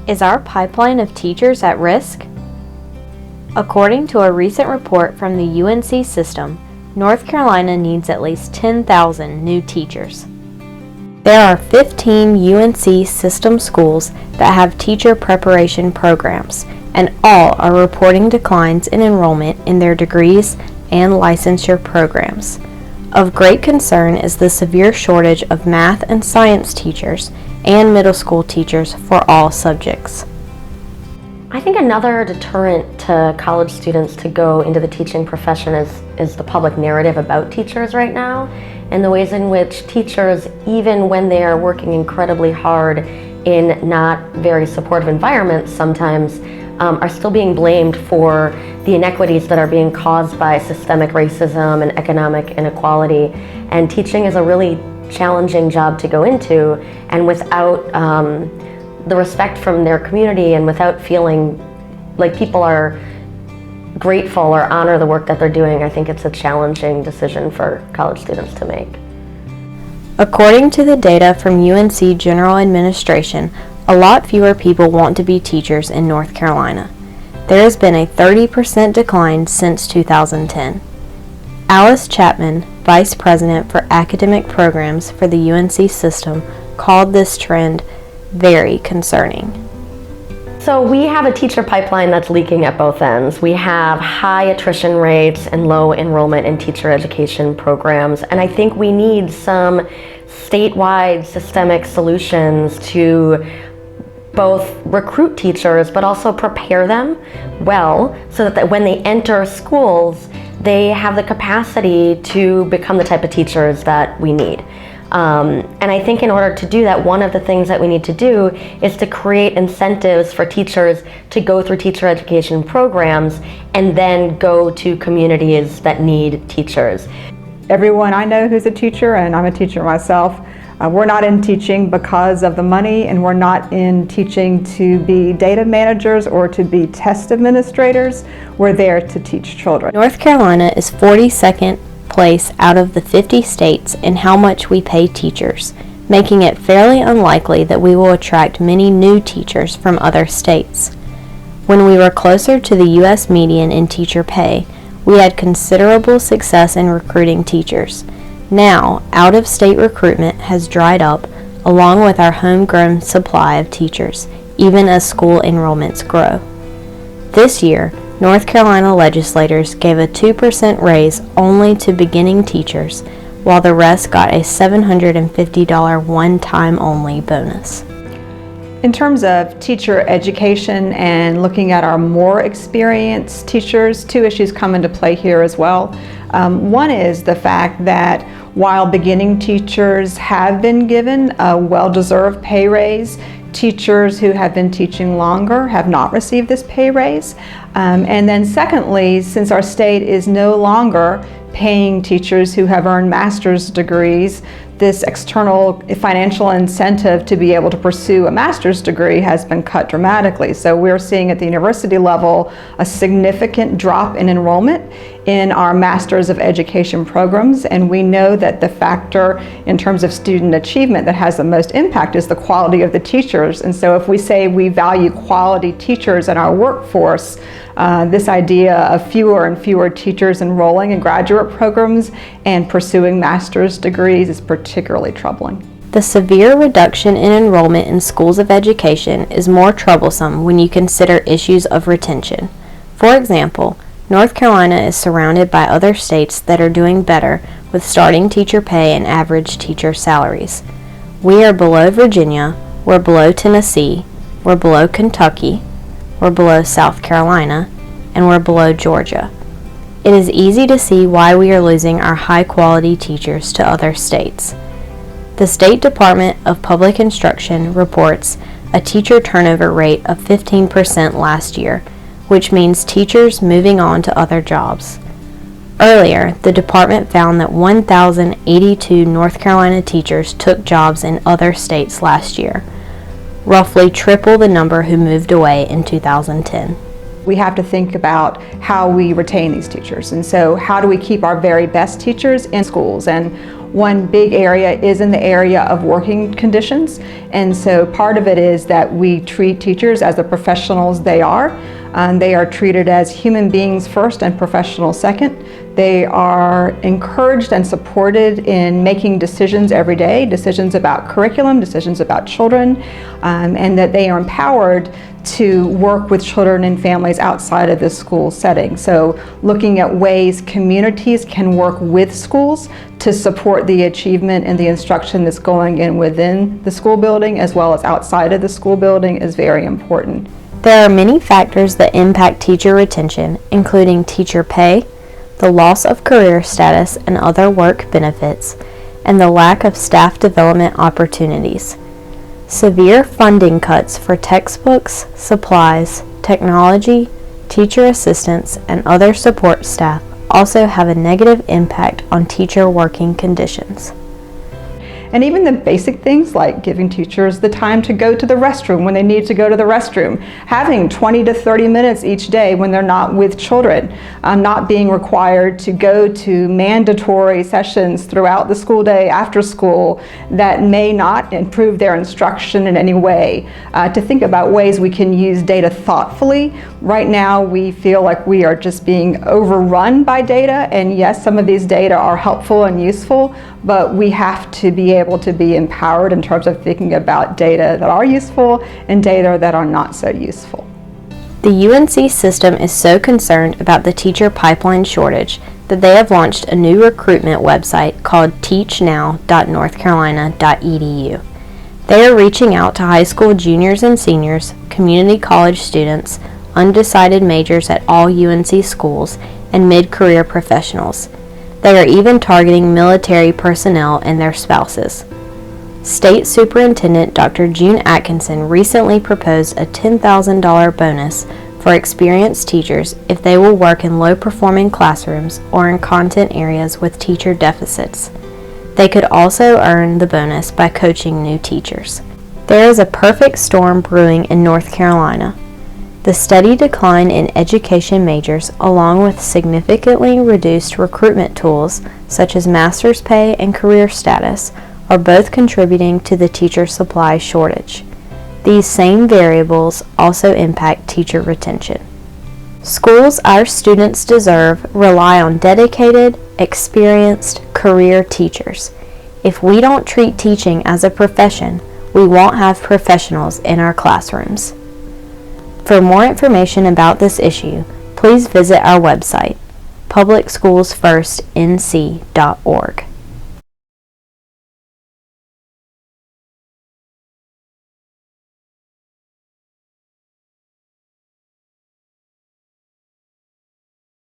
Is our pipeline of teachers at risk? According to a recent report from the UNC system, North Carolina needs at least 10,000 new teachers. There are 15 UNC system schools that have teacher preparation programs, and all are reporting declines in enrollment in their degrees and licensure programs. Of great concern is the severe shortage of math and science teachers and middle school teachers for all subjects. I think another deterrent to college students to go into the teaching profession is the public narrative about teachers right now, and the ways in which teachers, even when they are working incredibly hard in not very supportive environments sometimes, are still being blamed for the inequities that are being caused by systemic racism and economic inequality. And teaching is a really challenging job to go into, and without the respect from their community and without feeling like people are grateful or honor the work that they're doing, I think it's a challenging decision for college students to make. According to the data from UNC General Administration, a lot fewer people want to be teachers in North Carolina. There has been a 30% decline since 2010. Alice Chapman, Vice President for Academic Programs for the UNC system, called this trend very concerning. So we have a teacher pipeline that's leaking at both ends. We have high attrition rates and low enrollment in teacher education programs, and I think we need some statewide systemic solutions to both recruit teachers but also prepare them well so that when they enter schools, they have the capacity to become the type of teachers that we need. And I think in order to do that, one of the things that we need to do is to create incentives for teachers to go through teacher education programs and then go to communities that need teachers. Everyone I know who's a teacher, and I'm a teacher myself, we're not in teaching because of the money, and we're not in teaching to be data managers or to be test administrators. We're there to teach children. North Carolina is 42nd place out of the 50 states in how much we pay teachers, making it fairly unlikely that we will attract many new teachers from other states. When we were closer to the U.S. median in teacher pay, we had considerable success in recruiting teachers. Now, out-of-state recruitment has dried up, along with our homegrown supply of teachers, even as school enrollments grow. This year, North Carolina legislators gave a 2% raise only to beginning teachers, while the rest got a $750 one-time only bonus. In terms of teacher education and looking at our more experienced teachers, two issues come into play here as well. One is the fact that while beginning teachers have been given a well-deserved pay raise, teachers who have been teaching longer have not received this pay raise. And then secondly, since our state is no longer paying teachers who have earned master's degrees, this external financial incentive to be able to pursue a master's degree has been cut dramatically. So we're seeing at the university level a significant drop in enrollment in our Masters of Education programs, and we know that the factor in terms of student achievement that has the most impact is the quality of the teachers. And so if we say we value quality teachers in our workforce, this idea of fewer and fewer teachers enrolling in graduate programs and pursuing master's degrees is particularly troubling. The severe reduction in enrollment in schools of education is more troublesome when you consider issues of retention. For example, North Carolina is surrounded by other states that are doing better with starting teacher pay and average teacher salaries. We are below Virginia, we're below Tennessee, we're below Kentucky, we're below South Carolina, and we're below Georgia. It is easy to see why we are losing our high-quality teachers to other states. The State Department of Public Instruction reports a teacher turnover rate of 15% last year, which means teachers moving on to other jobs. Earlier, the department found that 1,082 North Carolina teachers took jobs in other states last year, roughly triple the number who moved away in 2010. We have to think about how we retain these teachers, and so how do we keep our very best teachers in schools? And One big area is in the area of working conditions, and so part of it is that we treat teachers as the professionals they are. They are treated as human beings first and professionals second. They are encouraged and supported in making decisions every day, decisions about curriculum, decisions about children, and that they are empowered to work with children and families outside of the school setting. So looking at ways communities can work with schools to support the achievement and the instruction that's going in within the school building as well as outside of the school building is very important. There are many factors that impact teacher retention, including teacher pay, the loss of career status and other work benefits, and the lack of staff development opportunities. Severe funding cuts for textbooks, supplies, technology, teacher assistants, and other support staff also have a negative impact on teacher working conditions. And even the basic things like giving teachers the time to go to the restroom when they need to go to the restroom, having 20 to 30 minutes each day when they're not with children, not being required to go to mandatory sessions throughout the school day after school that may not improve their instruction in any way, to think about ways we can use data thoughtfully. Right now we feel like we are just being overrun by data, and yes, some of these data are helpful and useful, but we have to be able to be empowered in terms of thinking about data that are useful and data that are not so useful. The UNC system is so concerned about the teacher pipeline shortage that they have launched a new recruitment website called teachnow.northcarolina.edu. They are reaching out to high school juniors and seniors, community college students, undecided majors at all UNC schools, and mid-career professionals. They are even targeting military personnel and their spouses. State Superintendent Dr. June Atkinson recently proposed a $10,000 bonus for experienced teachers if they will work in low-performing classrooms or in content areas with teacher deficits. They could also earn the bonus by coaching new teachers. There is a perfect storm brewing in North Carolina. The steady decline in education majors, along with significantly reduced recruitment tools such as master's pay and career status, are both contributing to the teacher supply shortage. These same variables also impact teacher retention. Schools our students deserve rely on dedicated, experienced career teachers. If we don't treat teaching as a profession, we won't have professionals in our classrooms. For more information about this issue, please visit our website, publicschoolsfirstnc.org.